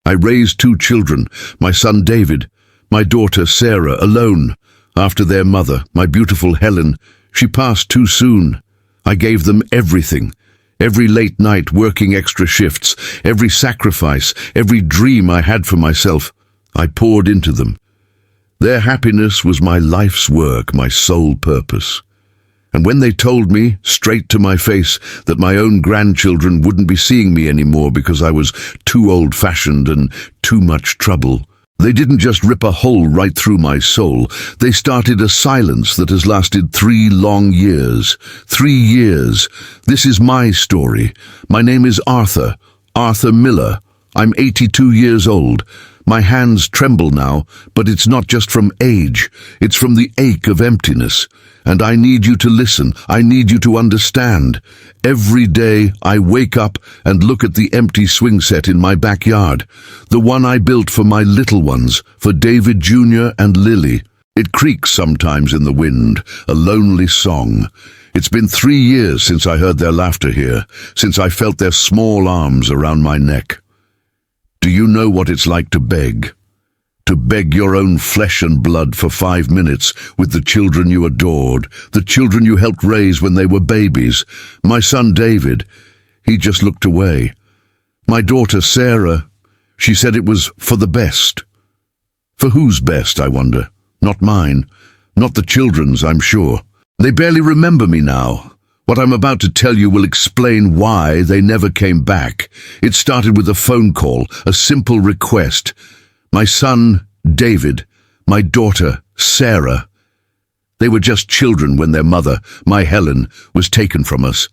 I raised 2 children, my son David, my daughter Sarah, alone. After their mother, my beautiful Helen, she passed too soon. I gave them everything. Every late night working extra shifts, every sacrifice, every dream I had for myself, I poured into them. Their happiness was my life's work, my sole purpose. And when they told me, straight to my face, that my own grandchildren wouldn't be seeing me anymore because I was too old-fashioned and too much trouble, they didn't just rip a hole right through my soul. They started a silence that has lasted 3 long years. 3 years. This is my story. My name is Arthur Miller. I'm 82 years old. My hands tremble now, but it's not just from age. It's from the ache of emptiness. And I need you to listen. I need you to understand. Every day I wake up and look at the empty swing set in my backyard. The one I built for my little ones, for David Jr. and Lily. It creaks sometimes in the wind, a lonely song. It's been 3 years since I heard their laughter here, since I felt their small arms around my neck. Do you know what it's like to beg? To beg your own flesh and blood for 5 minutes with the children you adored, the children you helped raise when they were babies. My son David, he just looked away. My daughter Sarah, she said it was for the best. For whose best, I wonder? Not mine. Not the children's, I'm sure. They barely remember me now. What I'm about to tell you will explain why they never came back. It started with a phone call, a simple request. My son, David, my daughter, Sarah. They were just children when their mother, my Helen, was taken from us.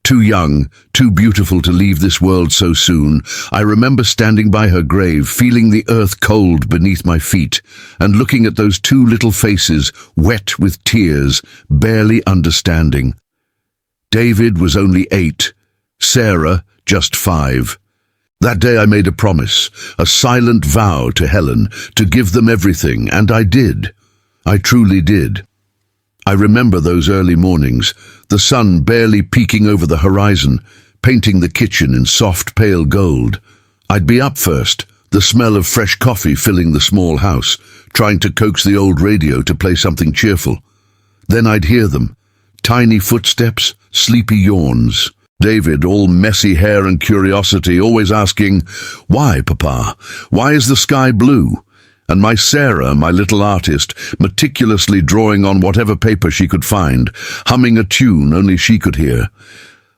Too young, too beautiful to leave this world so soon. I remember standing by her grave, feeling the earth cold beneath my feet, and looking at those 2 little faces, wet with tears, barely understanding. David was only 8, Sarah just 5. That day I made a promise, a silent vow to Helen, to give them everything, and I did. I truly did. I remember those early mornings, the sun barely peeking over the horizon, painting the kitchen in soft pale gold. I'd be up first, the smell of fresh coffee filling the small house, trying to coax the old radio to play something cheerful. Then I'd hear them, tiny footsteps, sleepy yawns. David, all messy hair and curiosity, always asking, "Why, Papa? Why is the sky blue?" And my Sarah, my little artist, meticulously drawing on whatever paper she could find, humming a tune only she could hear.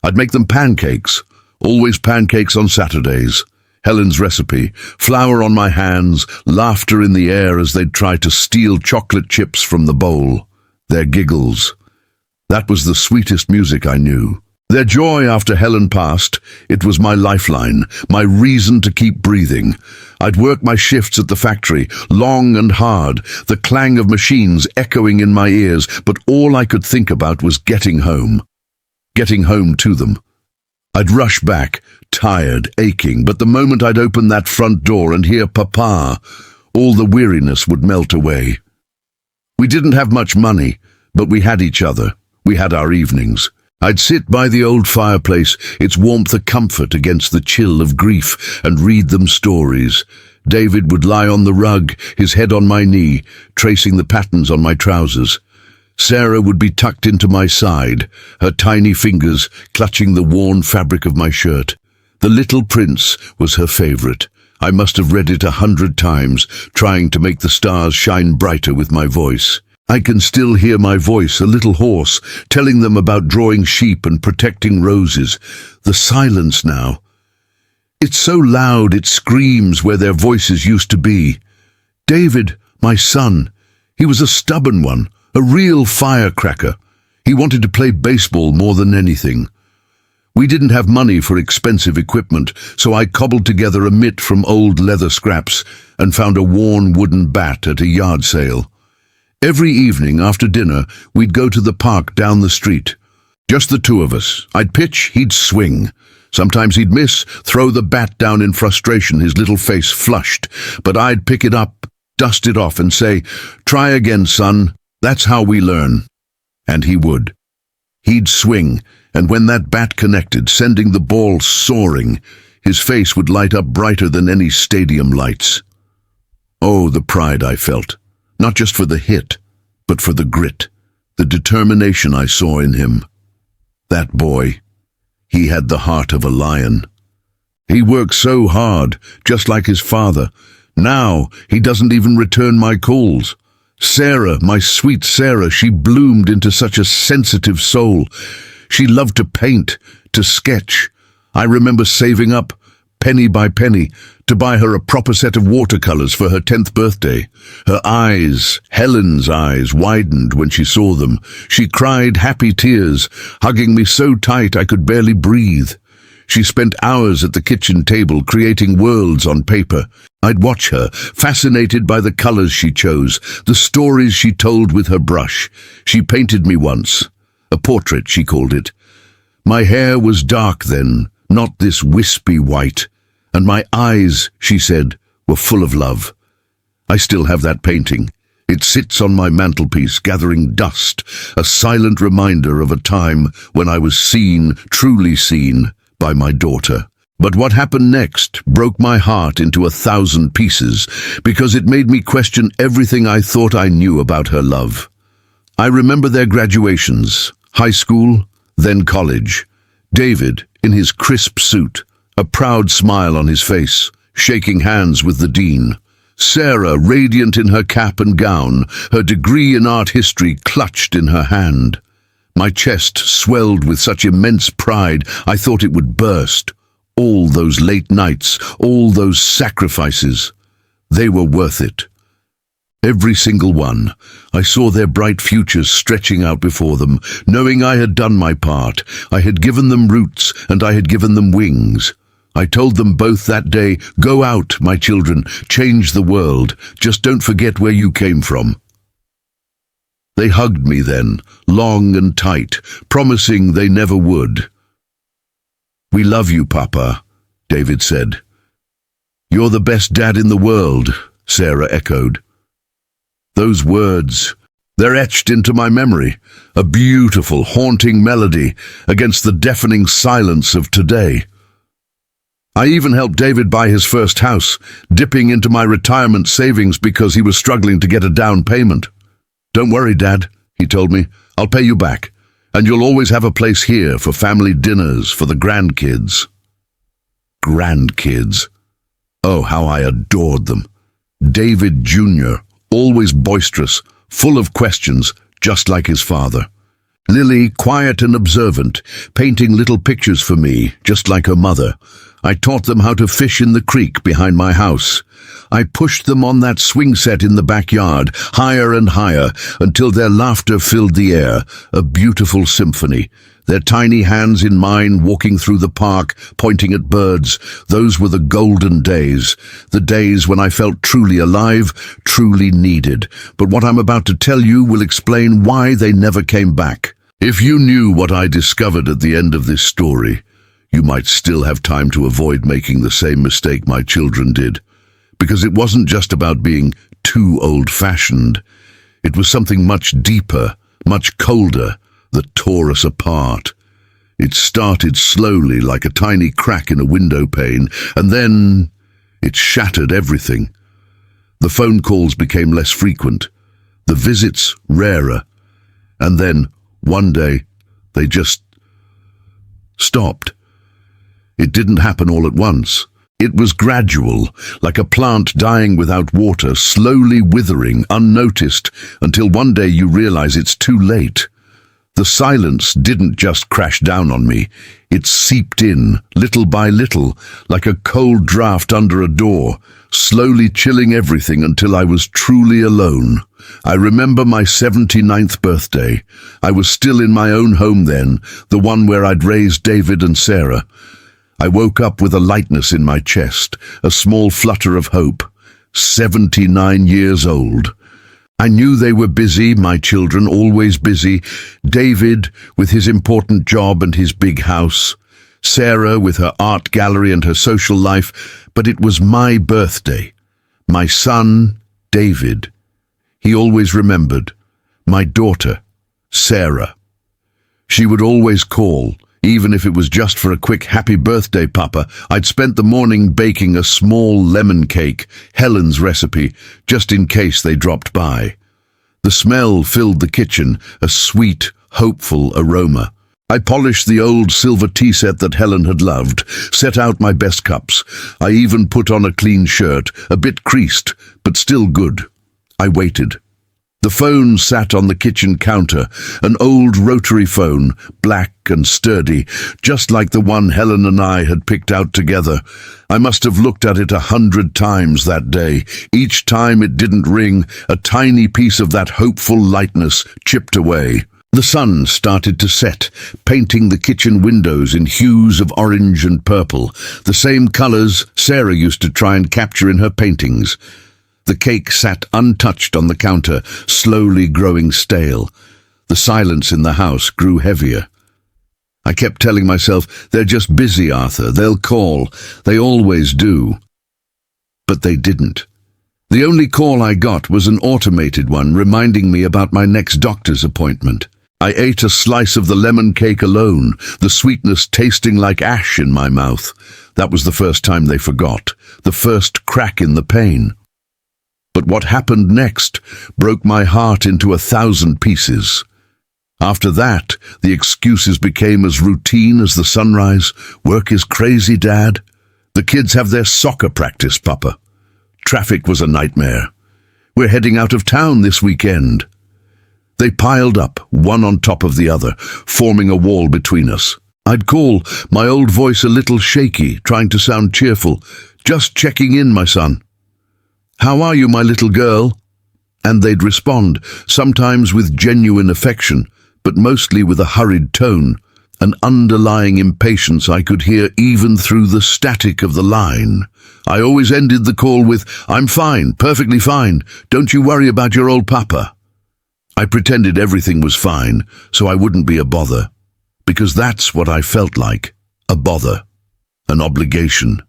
I'd make them pancakes, always pancakes on Saturdays. Helen's recipe, flour on my hands, laughter in the air as they'd try to steal chocolate chips from the bowl. Their giggles. That was the sweetest music I knew. Their joy after Helen passed, it was my lifeline, my reason to keep breathing. I'd work my shifts at the factory, long and hard, the clang of machines echoing in my ears, but all I could think about was getting home to them. I'd rush back, tired, aching, but the moment I'd open that front door and hear Papa, all the weariness would melt away. We didn't have much money, but we had each other. We had our evenings. I'd sit by the old fireplace, its warmth a comfort against the chill of grief, and read them stories. David would lie on the rug, his head on my knee, tracing the patterns on my trousers. Sarah would be tucked into my side, her tiny fingers clutching the worn fabric of my shirt. The Little Prince was her favorite. I must have read it 100 times, trying to make the stars shine brighter with my voice. I can still hear my voice, a little hoarse, telling them about drawing sheep and protecting roses. The silence now. It's so loud it screams where their voices used to be. David, my son, he was a stubborn one, a real firecracker. He wanted to play baseball more than anything. We didn't have money for expensive equipment, so I cobbled together a mitt from old leather scraps and found a worn wooden bat at a yard sale. Every evening after dinner, we'd go to the park down the street. Just the 2 of us. I'd pitch, he'd swing. Sometimes he'd miss, throw the bat down in frustration, his little face flushed. But I'd pick it up, dust it off and say, "Try again, son. That's how we learn." And he would. He'd swing, and when that bat connected, sending the ball soaring, His face would light up brighter than any stadium lights. Oh, the pride I felt, not just for the hit, but for the grit, the determination I saw in him. That boy, he had the heart of a lion. He worked so hard, just like his father. Now he doesn't even return my calls. Sarah, my sweet Sarah, she bloomed into such a sensitive soul. She loved to paint, to sketch. I remember saving up, penny by penny, to buy her a proper set of watercolors for her 10th birthday. Her eyes, Helen's eyes, widened when she saw them. She cried happy tears, hugging me so tight I could barely breathe. She spent hours at the kitchen table creating worlds on paper. I'd watch her, fascinated by the colors she chose, the stories she told with her brush. She painted me once. A portrait, she called it. My hair was dark then, not this wispy white. And my eyes, she said, were full of love. I still have that painting. It sits on my mantelpiece, gathering dust, a silent reminder of a time when I was seen, truly seen, by my daughter. But what happened next broke my heart into 1,000 pieces, because it made me question everything I thought I knew about her love. I remember their graduations, high school, then college. David, in his crisp suit, a proud smile on his face, shaking hands with the dean. Sarah, radiant in her cap and gown, her degree in art history clutched in her hand. My chest swelled with such immense pride I thought it would burst. All those late nights, all those sacrifices, they were worth it. Every single one. I saw their bright futures stretching out before them, knowing I had done my part. I had given them roots and I had given them wings. I told them both that day, "Go out, my children, change the world. Just don't forget where you came from." They hugged me then, long and tight, promising they never would. "We love you, Papa," David said. "You're the best dad in the world," Sarah echoed. Those words, they're etched into my memory, a beautiful, haunting melody against the deafening silence of today. I even helped David buy his first house, dipping into my retirement savings because he was struggling to get a down payment. "Don't worry, Dad," he told me. "I'll pay you back, and you'll always have a place here for family dinners for the grandkids." Grandkids. Oh, how I adored them. David Jr., always boisterous, full of questions, just like his father. Lily, quiet and observant, painting little pictures for me, just like her mother. I taught them how to fish in the creek behind my house. I pushed them on that swing set in the backyard, higher and higher, until their laughter filled the air, a beautiful symphony. Their tiny hands in mine, walking through the park, pointing at birds. Those were the golden days, the days when I felt truly alive, truly needed. But what I'm about to tell you will explain why they never came back. If you knew what I discovered at the end of this story, you might still have time to avoid making the same mistake my children did. Because it wasn't just about being too old-fashioned. It was something much deeper, much colder, that tore us apart. It started slowly, like a tiny crack in a window pane, and then it shattered everything. The phone calls became less frequent, the visits rarer, and then, one day, they just stopped. It didn't happen all at once. It was gradual, like a plant dying without water, slowly withering, unnoticed, until one day you realize it's too late. The silence didn't just crash down on me. It seeped in, little by little, like a cold draft under a door, slowly chilling everything until I was truly alone. I remember my 79th birthday. I was still in my own home then, the one where I'd raised David and Sarah. I woke up with a lightness in my chest, a small flutter of hope. 79 years old. I knew they were busy, my children, always busy. David with his important job and his big house. Sarah with her art gallery and her social life. But it was my birthday. My son, David. He always remembered. My daughter, Sarah. She would always call, Even if it was just for a quick happy birthday, Papa. I'd spent the morning baking a small lemon cake, Helen's recipe, just in case they dropped by. The smell filled the kitchen, a sweet, hopeful aroma. I polished the old silver tea set that Helen had loved, set out my best cups. I even put on a clean shirt, a bit creased, but still good. I waited. The phone sat on the kitchen counter, an old rotary phone, black and sturdy, just like the one Helen and I had picked out together. I must have looked at it 100 times that day. Each time it didn't ring, a tiny piece of that hopeful lightness chipped away. The sun started to set, painting the kitchen windows in hues of orange and purple, the same colors Sarah used to try and capture in her paintings. The cake sat untouched on the counter, slowly growing stale. The silence in the house grew heavier. I kept telling myself, they're just busy, Arthur. They'll call. They always do. But they didn't. The only call I got was an automated one reminding me about my next doctor's appointment. I ate a slice of the lemon cake alone, the sweetness tasting like ash in my mouth. That was the first time they forgot, the first crack in the pain. But what happened next broke my heart into 1,000 pieces. After that, the excuses became as routine as the sunrise. Work is crazy, Dad. The kids have their soccer practice, Papa. Traffic was a nightmare. We're heading out of town this weekend. They piled up, one on top of the other, forming a wall between us. I'd call, my old voice a little shaky, trying to sound cheerful. Just checking in, my son. How are you, my little girl? And they'd respond, sometimes with genuine affection, but mostly with a hurried tone, an underlying impatience I could hear even through the static of the line. I always ended the call with, I'm fine, perfectly fine. Don't you worry about your old papa. I pretended everything was fine, so I wouldn't be a bother. Because that's what I felt like, a bother, an obligation.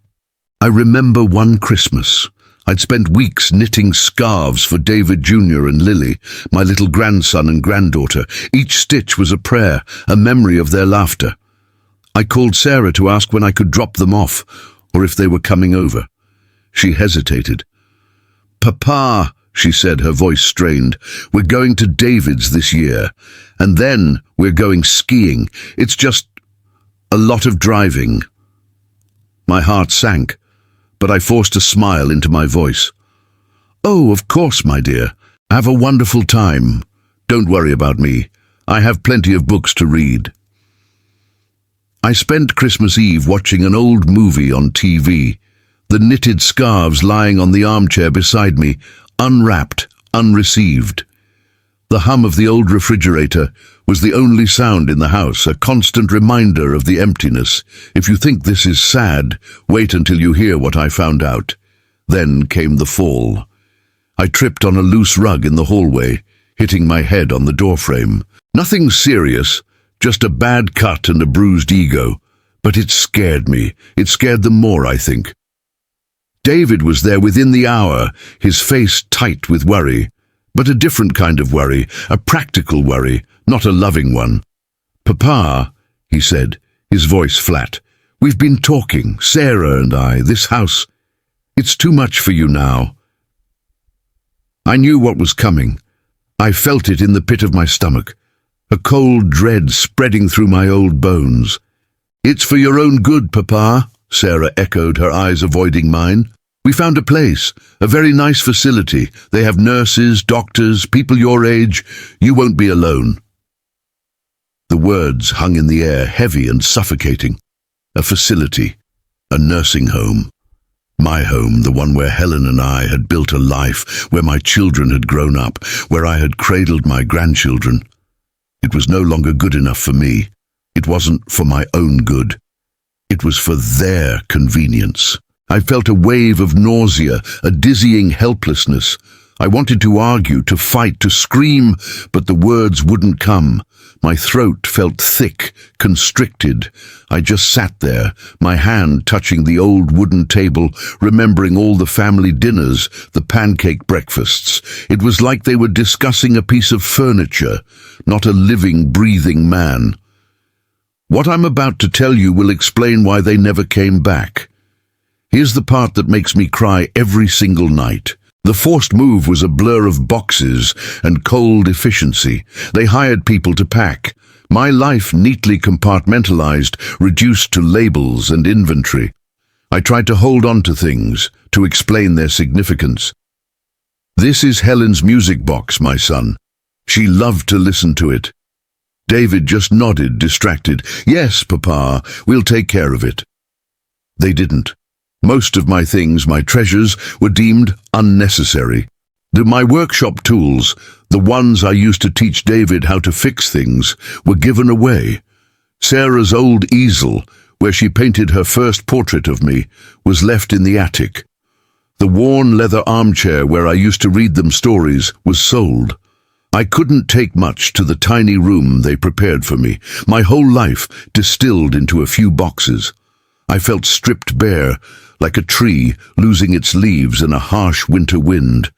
I remember one Christmas. I'd spent weeks knitting scarves for David Jr. and Lily, my little grandson and granddaughter. Each stitch was a prayer, a memory of their laughter. I called Sarah to ask when I could drop them off, or if they were coming over. She hesitated. Papa, she said, her voice strained, we're going to David's this year, and then we're going skiing. It's just a lot of driving. My heart sank, but I forced a smile into my voice. Oh, of course, my dear. Have a wonderful time. Don't worry about me. I have plenty of books to read. I spent Christmas Eve watching an old movie on TV, the knitted scarves lying on the armchair beside me, unwrapped, unreceived. The hum of the old refrigerator was the only sound in the house, a constant reminder of the emptiness. If you think this is sad, wait until you hear what I found out. Then came the fall. I tripped on a loose rug in the hallway, hitting my head on the doorframe. Nothing serious, just a bad cut and a bruised ego. But it scared me. It scared them more, I think. David was there within the hour, his face tight with worry. But a different kind of worry, a practical worry, not a loving one. Papa, he said, his voice flat, we've been talking, Sarah and I, this house. It's too much for you now. I knew what was coming. I felt it in the pit of my stomach, a cold dread spreading through my old bones. It's for your own good, Papa, Sarah echoed, her eyes avoiding mine. We found a place, a very nice facility. They have nurses, doctors, people your age. You won't be alone. The words hung in the air, heavy and suffocating. A facility, a nursing home. My home, the one where Helen and I had built a life, where my children had grown up, where I had cradled my grandchildren. It was no longer good enough for me. It wasn't for my own good. It was for their convenience. I felt a wave of nausea, a dizzying helplessness. I wanted to argue, to fight, to scream, but the words wouldn't come. My throat felt thick, constricted. I just sat there, my hand touching the old wooden table, remembering all the family dinners, the pancake breakfasts. It was like they were discussing a piece of furniture, not a living, breathing man. What I'm about to tell you will explain why they never came back. Here's the part that makes me cry every single night. The forced move was a blur of boxes and cold efficiency. They hired people to pack. My life, neatly compartmentalized, reduced to labels and inventory. I tried to hold on to things, to explain their significance. This is Helen's music box, my son. She loved to listen to it. David just nodded, distracted. Yes, Papa, we'll take care of it. They didn't. Most of my things, my treasures, were deemed unnecessary. My workshop tools, the ones I used to teach David how to fix things, were given away. Sarah's old easel, where she painted her first portrait of me, was left in the attic. The worn leather armchair where I used to read them stories was sold. I couldn't take much to the tiny room they prepared for me, my whole life distilled into a few boxes. I felt stripped bare, like a tree losing its leaves in a harsh winter wind.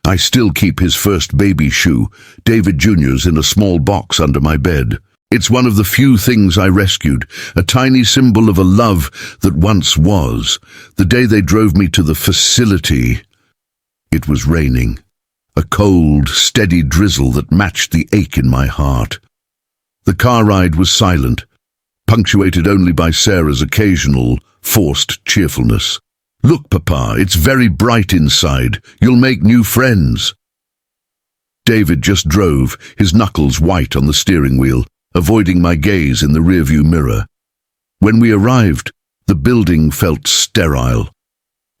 I still keep his first baby shoe, David Jr.'s, in a small box under my bed. It's one of the few things I rescued, a tiny symbol of a love that once was. The day they drove me to the facility, it was raining. A cold, steady drizzle that matched the ache in my heart. The car ride was silent, punctuated only by Sarah's occasional, forced cheerfulness. Look, Papa, it's very bright inside. You'll make new friends. David just drove, his knuckles white on the steering wheel, avoiding my gaze in the rearview mirror. When we arrived, the building felt sterile,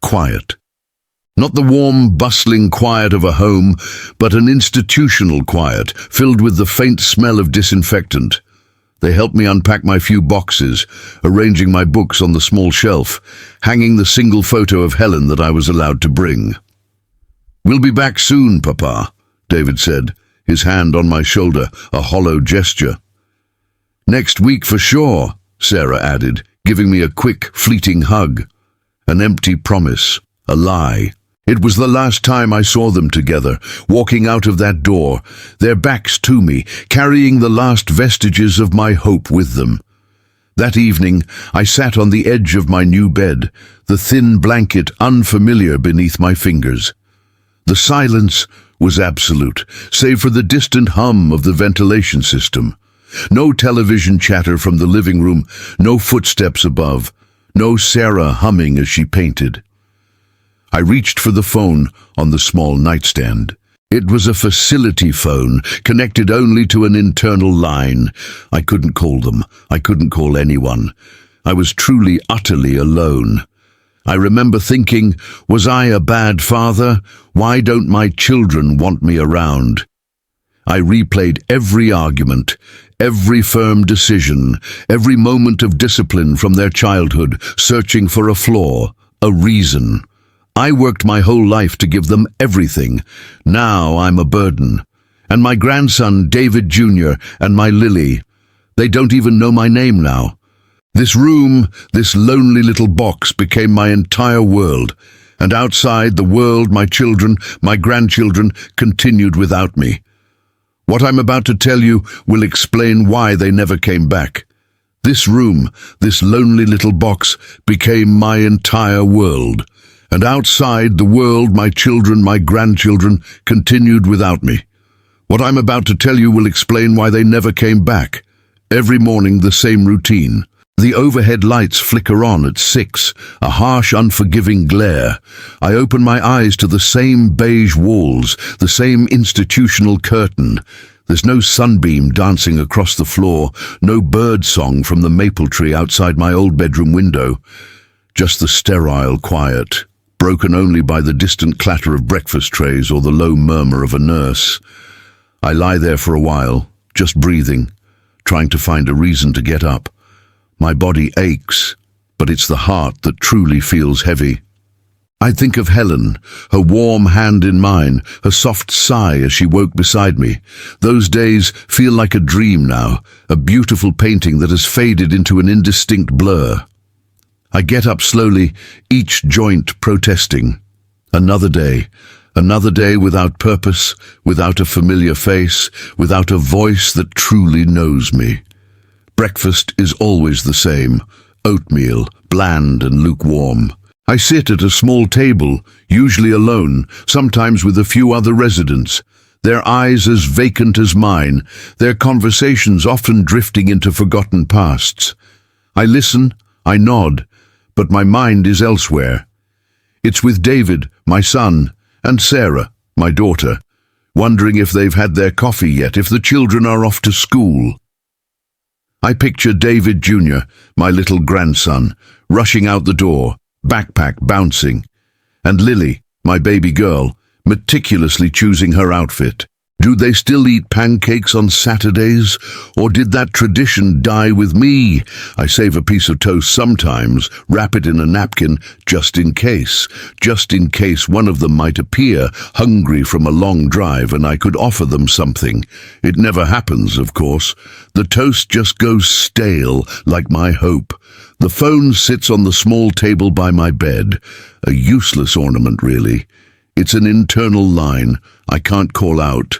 quiet. Not the warm, bustling quiet of a home, but an institutional quiet, filled with the faint smell of disinfectant. They helped me unpack my few boxes, arranging my books on the small shelf, hanging the single photo of Helen that I was allowed to bring. "We'll be back soon, Papa," David said, his hand on my shoulder, a hollow gesture. "Next week for sure," Sarah added, giving me a quick, fleeting hug. An empty promise, a lie. It was the last time I saw them together, walking out of that door, their backs to me, carrying the last vestiges of my hope with them. That evening, I sat on the edge of my new bed, the thin blanket unfamiliar beneath my fingers. The silence was absolute, save for the distant hum of the ventilation system. No television chatter from the living room, no footsteps above, no Sarah humming as she painted. I reached for the phone on the small nightstand. It was a facility phone, connected only to an internal line. I couldn't call them. I couldn't call anyone. I was truly, utterly alone. I remember thinking, was I a bad father? Why don't my children want me around? I replayed every argument, every firm decision, every moment of discipline from their childhood, searching for a flaw, a reason. I worked my whole life to give them everything. Now I'm a burden. And my grandson, David Jr., and my Lily, they don't even know my name now. This room, this lonely little box, became my entire world. And outside, the world, my children, my grandchildren, continued without me. What I'm about to tell you will explain why they never came back. This room, this lonely little box, became my entire world. And outside, the world, my children, my grandchildren, continued without me. What I'm about to tell you will explain why they never came back. Every morning, the same routine. The overhead lights flicker on at 6, a harsh, unforgiving glare. I open my eyes to the same beige walls, the same institutional curtain. There's no sunbeam dancing across the floor, no bird song from the maple tree outside my old bedroom window. Just the sterile quiet, broken only by the distant clatter of breakfast trays or the low murmur of a nurse. I lie there for a while, just breathing, trying to find a reason to get up. My body aches, but it's the heart that truly feels heavy. I think of Helen, her warm hand in mine, her soft sigh as she woke beside me. Those days feel like a dream now, a beautiful painting that has faded into an indistinct blur. I get up slowly, each joint protesting. Another day without purpose, without a familiar face, without a voice that truly knows me. Breakfast is always the same, oatmeal, bland and lukewarm. I sit at a small table, usually alone, sometimes with a few other residents, their eyes as vacant as mine, their conversations often drifting into forgotten pasts. I listen, I nod, but my mind is elsewhere. It's with David, my son, and Sarah, my daughter, wondering if they've had their coffee yet, if the children are off to school. I picture David Jr., my little grandson, rushing out the door, backpack bouncing, and Lily, my baby girl, meticulously choosing her outfit. Do they still eat pancakes on Saturdays, or did that tradition die with me? I save a piece of toast sometimes, wrap it in a napkin, just in case one of them might appear, hungry from a long drive, and I could offer them something. It never happens, of course. The toast just goes stale, like my hope. The phone sits on the small table by my bed, a useless ornament, really. It's an internal line I can't call out.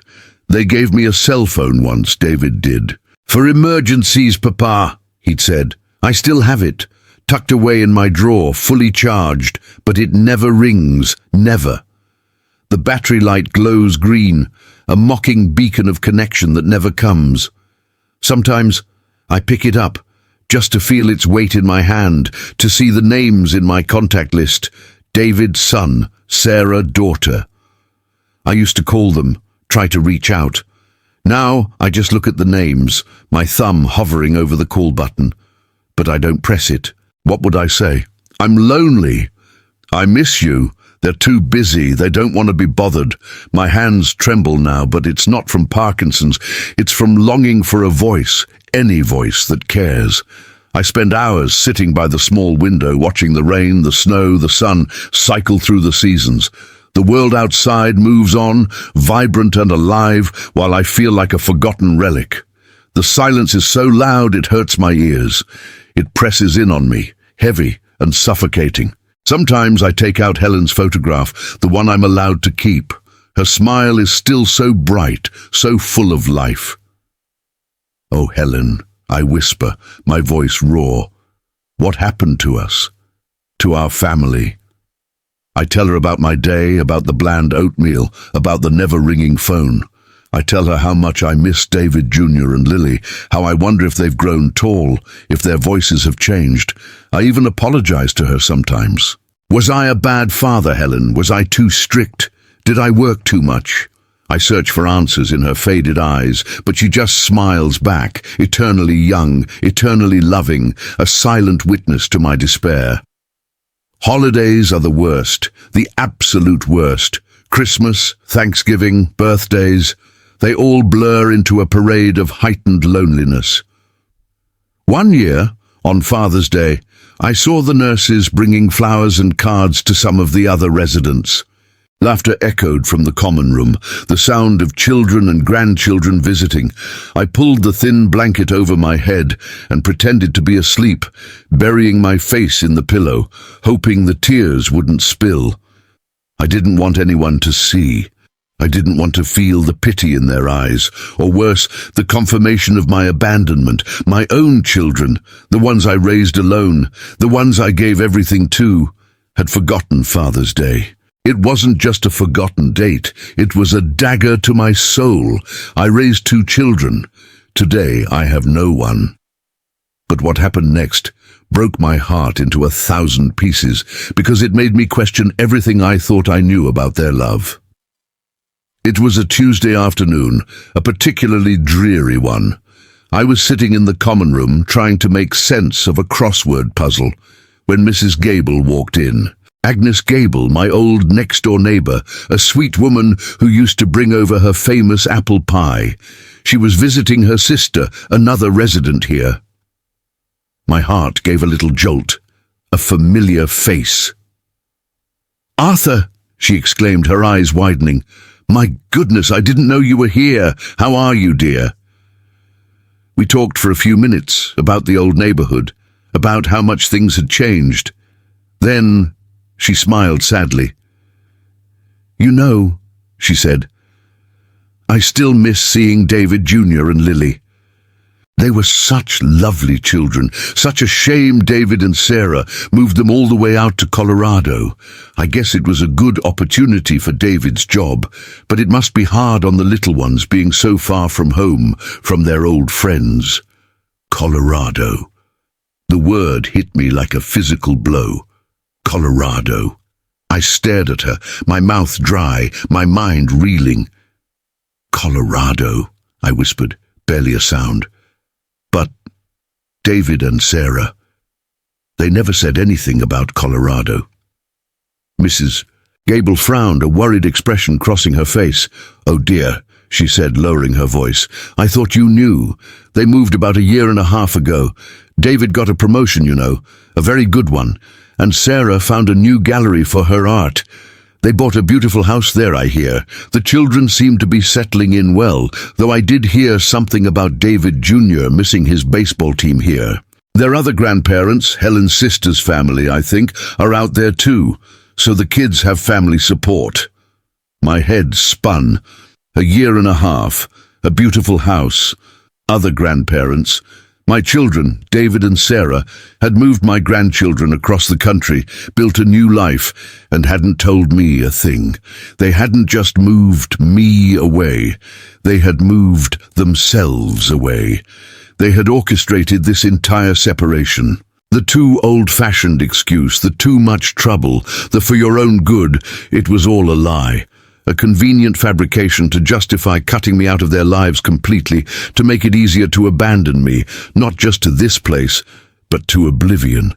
They gave me a cell phone once, David did. "For emergencies, Papa," he'd said. I still have it, tucked away in my drawer, fully charged, but it never rings, never. The battery light glows green, a mocking beacon of connection that never comes. Sometimes I pick it up, just to feel its weight in my hand, to see the names in my contact list. David, son, Sarah, daughter. I used to call them, try to reach out. Now I just look at the names, my thumb hovering over the call button. But I don't press it. What would I say? I'm lonely. I miss you. They're too busy. They don't want to be bothered. My hands tremble now, but it's not from Parkinson's. It's from longing for a voice, any voice that cares. I spend hours sitting by the small window, watching the rain, the snow, the sun cycle through the seasons. The world outside moves on, vibrant and alive, while I feel like a forgotten relic. The silence is so loud it hurts my ears. It presses in on me, heavy and suffocating. Sometimes I take out Helen's photograph, the one I'm allowed to keep. Her smile is still so bright, so full of life. "Oh, Helen," I whisper, my voice raw. "What happened to us? To our family?" I tell her about my day, about the bland oatmeal, about the never-ringing phone. I tell her how much I miss David Jr. and Lily, how I wonder if they've grown tall, if their voices have changed. I even apologize to her sometimes. "Was I a bad father, Helen? Was I too strict? Did I work too much?" I search for answers in her faded eyes, but she just smiles back, eternally young, eternally loving, a silent witness to my despair. Holidays are the worst, the absolute worst. Christmas, Thanksgiving, birthdays, they all blur into a parade of heightened loneliness. One year, on Father's Day, I saw the nurses bringing flowers and cards to some of the other residents. Laughter echoed from the common room, the sound of children and grandchildren visiting. I pulled the thin blanket over my head and pretended to be asleep, burying my face in the pillow, hoping the tears wouldn't spill. I didn't want anyone to see. I didn't want to feel the pity in their eyes, or worse, the confirmation of my abandonment. My own children, the ones I raised alone, the ones I gave everything to, had forgotten Father's Day. It wasn't just a forgotten date, it was a dagger to my soul. I raised 2 children. Today I have no one. But what happened next broke my heart into 1,000 pieces, because it made me question everything I thought I knew about their love. It was a Tuesday afternoon, a particularly dreary one. I was sitting in the common room trying to make sense of a crossword puzzle when Mrs. Gable walked in. Agnes Gable, my old next-door neighbour, a sweet woman who used to bring over her famous apple pie. She was visiting her sister, another resident here. My heart gave a little jolt. A familiar face. "Arthur!" she exclaimed, her eyes widening. "My goodness, I didn't know you were here. How are you, dear?" We talked for a few minutes about the old neighbourhood, about how much things had changed. Then she smiled sadly. "You know," she said, "I still miss seeing David Jr. and Lily. They were such lovely children. Such a shame David and Sarah moved them all the way out to Colorado. I guess it was a good opportunity for David's job, but it must be hard on the little ones being so far from home, from their old friends. Colorado. The word hit me like a physical blow. Colorado. I stared at her, my mouth dry, my mind reeling. Colorado, I whispered, barely a sound. But David and Sarah, they never said anything about Colorado. Mrs. Gable frowned, a worried expression crossing her face. "Oh dear," she said, lowering her voice. "I thought you knew. They moved about a year and a half ago. David got a promotion, you know, a very good one, and Sarah found a new gallery for her art. They bought a beautiful house there, I hear. The children seem to be settling in well, though I did hear something about David Jr. missing his baseball team here. Their other grandparents, Helen's sister's family, I think, are out there too, so the kids have family support." My head spun. A year and a half, a beautiful house, other grandparents. My children, David and Sarah, had moved my grandchildren across the country, built a new life, and hadn't told me a thing. They hadn't just moved me away. They had moved themselves away. They had orchestrated this entire separation. The too old-fashioned excuse, the too much trouble, the for your own good, it was all a lie. A convenient fabrication to justify cutting me out of their lives completely, to make it easier to abandon me, not just to this place, but to oblivion.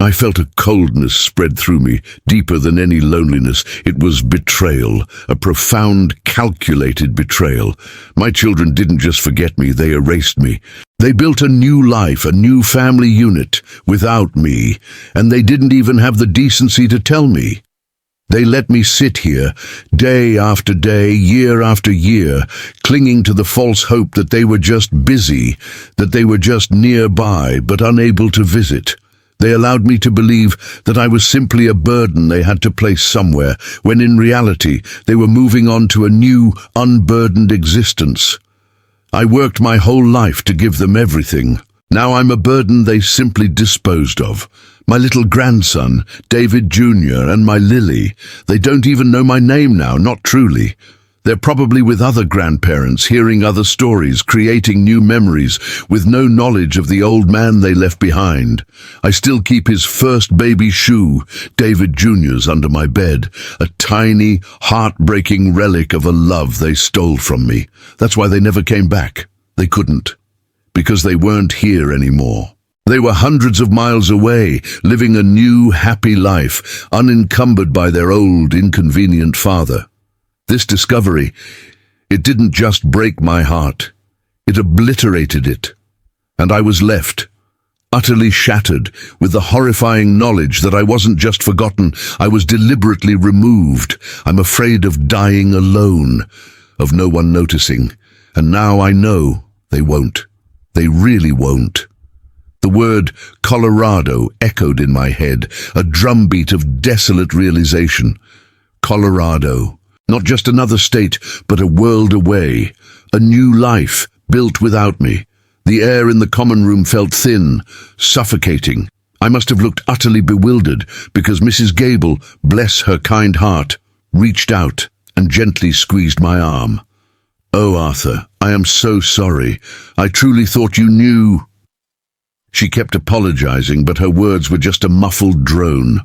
I felt a coldness spread through me, deeper than any loneliness. It was betrayal, a profound, calculated betrayal. My children didn't just forget me, they erased me. They built a new life, a new family unit, without me, and they didn't even have the decency to tell me. They let me sit here, day after day, year after year, clinging to the false hope that they were just busy, that they were just nearby, but unable to visit. They allowed me to believe that I was simply a burden they had to place somewhere, when in reality they were moving on to a new, unburdened existence. I worked my whole life to give them everything. Now I'm a burden they simply disposed of. My little grandson, David Jr., and my Lily, they don't even know my name now, not truly. They're probably with other grandparents, hearing other stories, creating new memories, with no knowledge of the old man they left behind. I still keep his first baby shoe, David Jr.'s, under my bed, a tiny, heartbreaking relic of a love they stole from me. That's why they never came back. They couldn't, because they weren't here anymore. They were hundreds of miles away, living a new, happy life, unencumbered by their old, inconvenient father. This discovery, it didn't just break my heart, it obliterated it. And I was left, utterly shattered, with the horrifying knowledge that I wasn't just forgotten, I was deliberately removed. I'm afraid of dying alone, of no one noticing. And now I know they won't. They really won't. The word Colorado echoed in my head, a drumbeat of desolate realization. Colorado, not just another state, but a world away, a new life built without me. The air in the common room felt thin, suffocating. I must have looked utterly bewildered, because Mrs. Gable, bless her kind heart, reached out and gently squeezed my arm. "Oh, Arthur, I am so sorry. I truly thought you knew." She kept apologizing, but her words were just a muffled drone.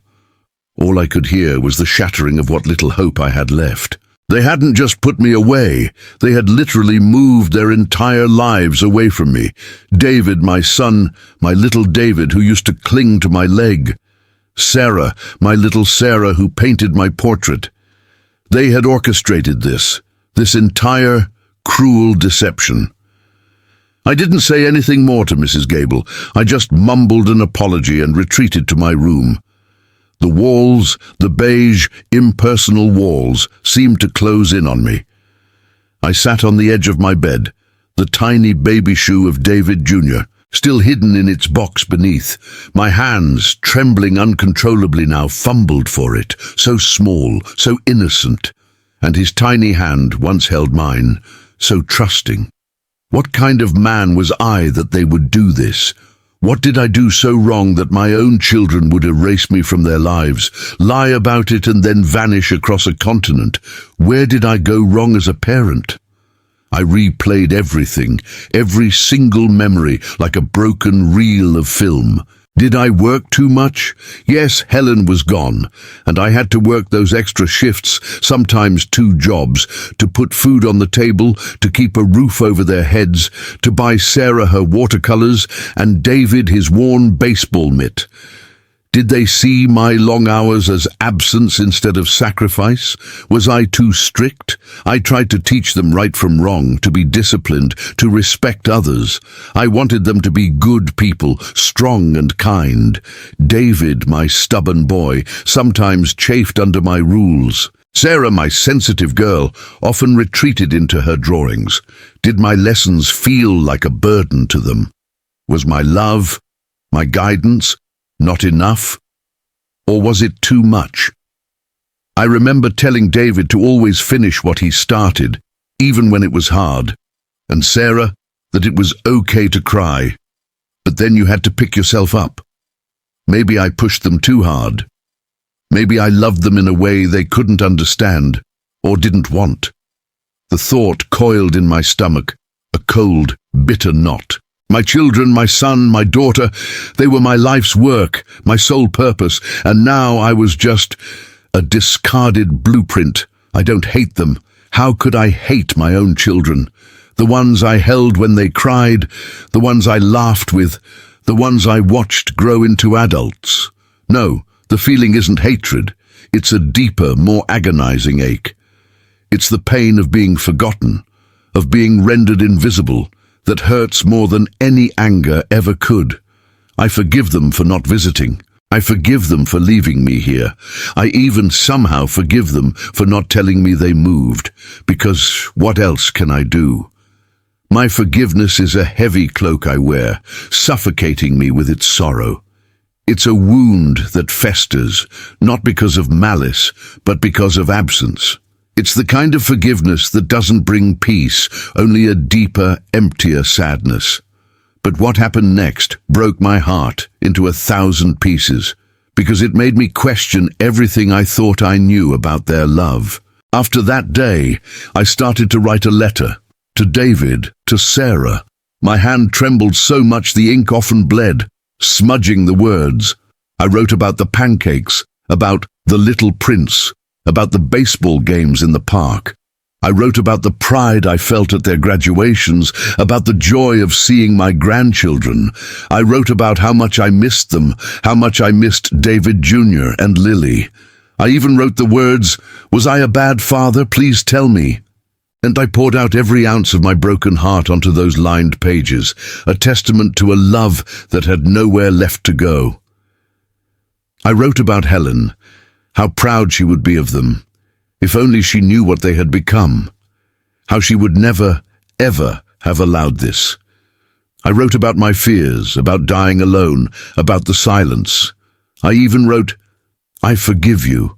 All I could hear was the shattering of what little hope I had left. They hadn't just put me away, they had literally moved their entire lives away from me. David, my son, my little David, who used to cling to my leg. Sarah, my little Sarah, who painted my portrait. They had orchestrated this entire cruel deception. I didn't say anything more to Mrs. Gable. I just mumbled an apology and retreated to my room. The walls, the beige, impersonal walls, seemed to close in on me. I sat on the edge of my bed, the tiny baby shoe of David Jr., still hidden in its box beneath. My hands, trembling uncontrollably now, fumbled for it, so small, so innocent, and his tiny hand once held mine, so trusting. What kind of man was I that they would do this? What did I do so wrong that my own children would erase me from their lives, lie about it and then vanish across a continent? Where did I go wrong as a parent? I replayed everything, every single memory, like a broken reel of film. Did I work too much? Yes, Helen was gone, and I had to work those extra shifts, sometimes 2 jobs, to put food on the table, to keep a roof over their heads, to buy Sarah her watercolors, and David his worn baseball mitt. Did they see my long hours as absence instead of sacrifice? Was I too strict? I tried to teach them right from wrong, to be disciplined, to respect others. I wanted them to be good people, strong and kind. David, my stubborn boy, sometimes chafed under my rules. Sarah, my sensitive girl, often retreated into her drawings. Did my lessons feel like a burden to them? Was my love, my guidance, not enough? Or was it too much? I remember telling David to always finish what he started, even when it was hard, and Sarah that it was okay to cry, but then you had to pick yourself up. Maybe I pushed them too hard. Maybe I loved them in a way they couldn't understand or didn't want. The thought coiled in my stomach, a cold, bitter knot. My children, my son, my daughter, they were my life's work, my sole purpose, and now I was just a discarded blueprint. I don't hate them. How could I hate my own children? The ones I held when they cried, the ones I laughed with, the ones I watched grow into adults. No, the feeling isn't hatred. It's a deeper, more agonizing ache. It's the pain of being forgotten, of being rendered invisible, that hurts more than any anger ever could. I forgive them for not visiting. I forgive them for leaving me here. I even somehow forgive them for not telling me they moved, because what else can I do? My forgiveness is a heavy cloak I wear, suffocating me with its sorrow. It's a wound that festers, not because of malice, but because of absence. It's the kind of forgiveness that doesn't bring peace, only a deeper, emptier sadness. But what happened next broke my heart into 1,000 pieces, because it made me question everything I thought I knew about their love. After that day, I started to write a letter, to David, to Sarah. My hand trembled so much the ink often bled, smudging the words. I wrote about the pancakes, about the little prince, about the baseball games in the park. I wrote about the pride I felt at their graduations, about the joy of seeing my grandchildren. I wrote about how much I missed them, how much I missed David Jr. and Lily. I even wrote the words, "Was I a bad father? Please tell me." And I poured out every ounce of my broken heart onto those lined pages, a testament to a love that had nowhere left to go. I wrote about Helen, how proud she would be of them, if only she knew what they had become, how she would never, ever have allowed this. I wrote about my fears, about dying alone, about the silence. I even wrote, "I forgive you."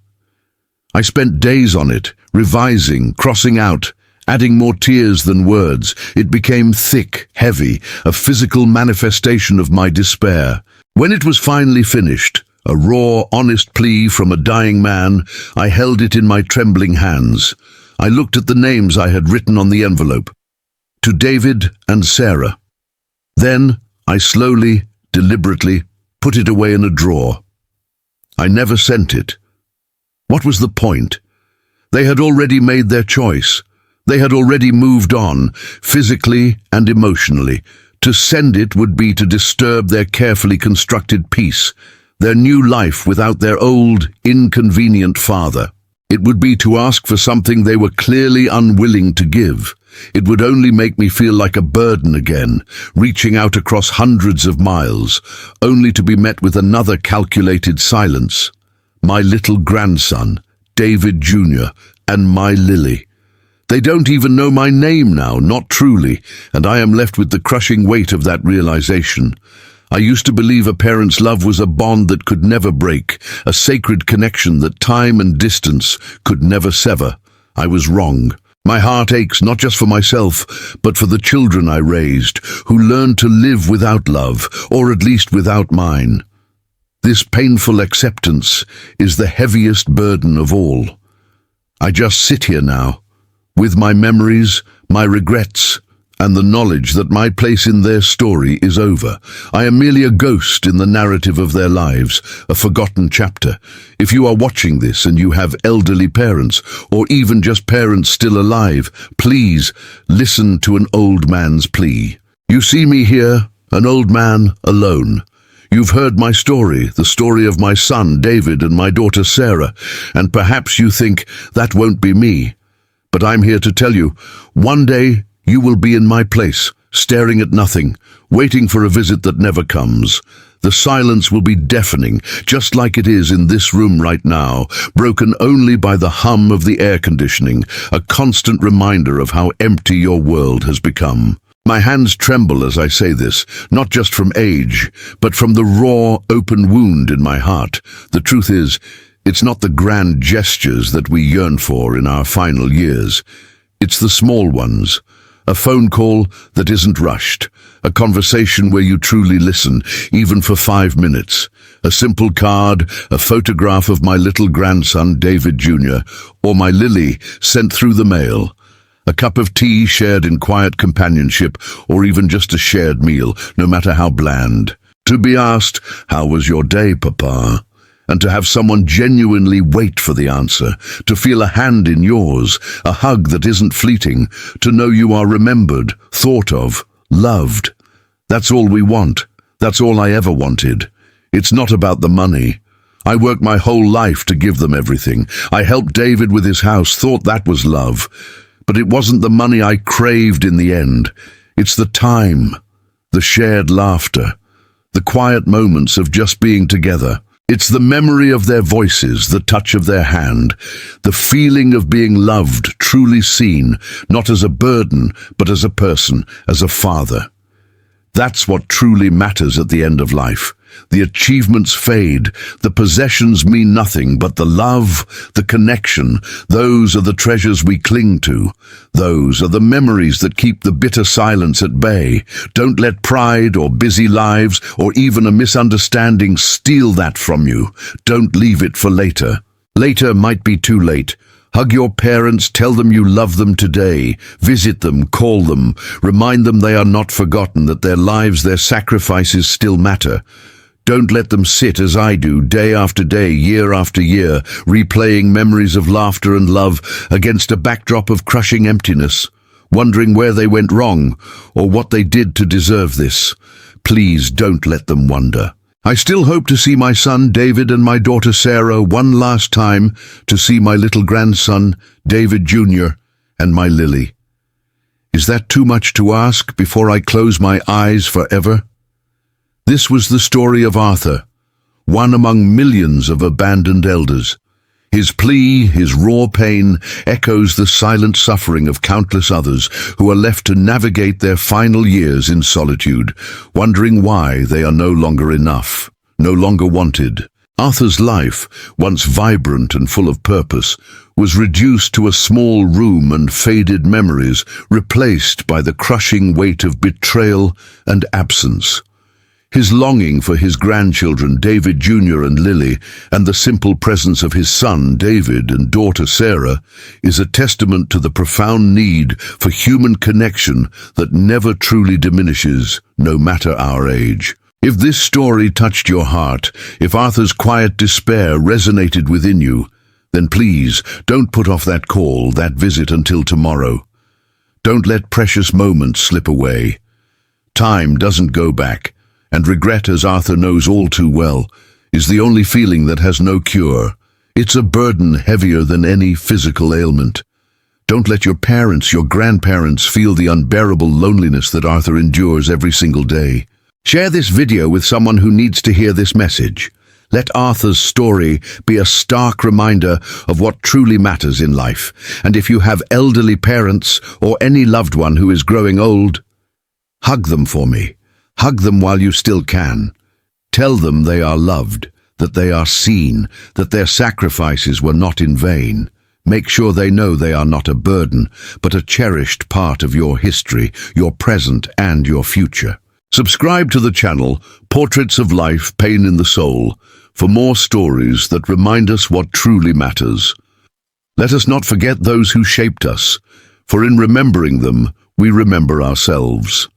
I spent days on it, revising, crossing out, adding more tears than words. It became thick, heavy, a physical manifestation of my despair. When it was finally finished, a raw, honest plea from a dying man, I held it in my trembling hands. I looked at the names I had written on the envelope. To David and Sarah. Then I slowly, deliberately, put it away in a drawer. I never sent it. What was the point? They had already made their choice. They had already moved on, physically and emotionally. To send it would be to disturb their carefully constructed peace, their new life without their old, inconvenient father. It would be to ask for something they were clearly unwilling to give. It would only make me feel like a burden again, reaching out across hundreds of miles, only to be met with another calculated silence. My little grandson, David Jr., and my Lily. They don't even know my name now, not truly, and I am left with the crushing weight of that realization. I used to believe a parent's love was a bond that could never break, a sacred connection that time and distance could never sever. I was wrong. My heart aches not just for myself, but for the children I raised, who learned to live without love, or at least without mine. This painful acceptance is the heaviest burden of all. I just sit here now, with my memories, my regrets, and the knowledge that my place in their story is over. I am merely a ghost in the narrative of their lives, a forgotten chapter. If you are watching this and you have elderly parents, or even just parents still alive, please listen to an old man's plea. You see me here, an old man, alone. You've heard my story, the story of my son David and my daughter Sarah, and perhaps you think that won't be me. But I'm here to tell you, one day you will be in my place, staring at nothing, waiting for a visit that never comes. The silence will be deafening, just like it is in this room right now, broken only by the hum of the air conditioning, a constant reminder of how empty your world has become. My hands tremble as I say this, not just from age, but from the raw, open wound in my heart. The truth is, it's not the grand gestures that we yearn for in our final years. It's the small ones. A phone call that isn't rushed, a conversation where you truly listen, even for 5 minutes, a simple card, a photograph of my little grandson David Jr., or my Lily sent through the mail, a cup of tea shared in quiet companionship, or even just a shared meal, no matter how bland. To be asked, "How was your day, Papa?" And to have someone genuinely wait for the answer, to feel a hand in yours, a hug that isn't fleeting, to know you are remembered, thought of, loved. That's all we want. That's all I ever wanted. It's not about the money. I worked my whole life to give them everything. I helped David with his house, thought that was love. But it wasn't the money I craved in the end. It's the time, the shared laughter, the quiet moments of just being together. It's the memory of their voices, the touch of their hand, the feeling of being loved, truly seen, not as a burden, but as a person, as a father. That's what truly matters at the end of life. The achievements fade, the possessions mean nothing, but the love, the connection, those are the treasures we cling to. Those are the memories that keep the bitter silence at bay. Don't let pride or busy lives or even a misunderstanding steal that from you. Don't leave it for later. Later might be too late. Hug your parents, tell them you love them today. Visit them, call them, remind them they are not forgotten, that their lives, their sacrifices still matter. Don't let them sit, as I do, day after day, year after year, replaying memories of laughter and love against a backdrop of crushing emptiness, wondering where they went wrong or what they did to deserve this. Please don't let them wonder. I still hope to see my son David and my daughter Sarah one last time, to see my little grandson David Jr. and my Lily. Is that too much to ask before I close my eyes forever? This was the story of Arthur, one among millions of abandoned elders. His plea, his raw pain, echoes the silent suffering of countless others who are left to navigate their final years in solitude, wondering why they are no longer enough, no longer wanted. Arthur's life, once vibrant and full of purpose, was reduced to a small room and faded memories, replaced by the crushing weight of betrayal and absence. His longing for his grandchildren, David Jr. and Lily, and the simple presence of his son, David, and daughter, Sarah, is a testament to the profound need for human connection that never truly diminishes, no matter our age. If this story touched your heart, if Arthur's quiet despair resonated within you, then please don't put off that call, that visit until tomorrow. Don't let precious moments slip away. Time doesn't go back. And regret, as Arthur knows all too well, is the only feeling that has no cure. It's a burden heavier than any physical ailment. Don't let your parents, your grandparents, feel the unbearable loneliness that Arthur endures every single day. Share this video with someone who needs to hear this message. Let Arthur's story be a stark reminder of what truly matters in life. And if you have elderly parents or any loved one who is growing old, hug them for me. Hug them while you still can. Tell them they are loved, that they are seen, that their sacrifices were not in vain. Make sure they know they are not a burden, but a cherished part of your history, your present and your future. Subscribe to the channel Portraits of Life, Pain in the Soul for more stories that remind us what truly matters. Let us not forget those who shaped us, for in remembering them, we remember ourselves.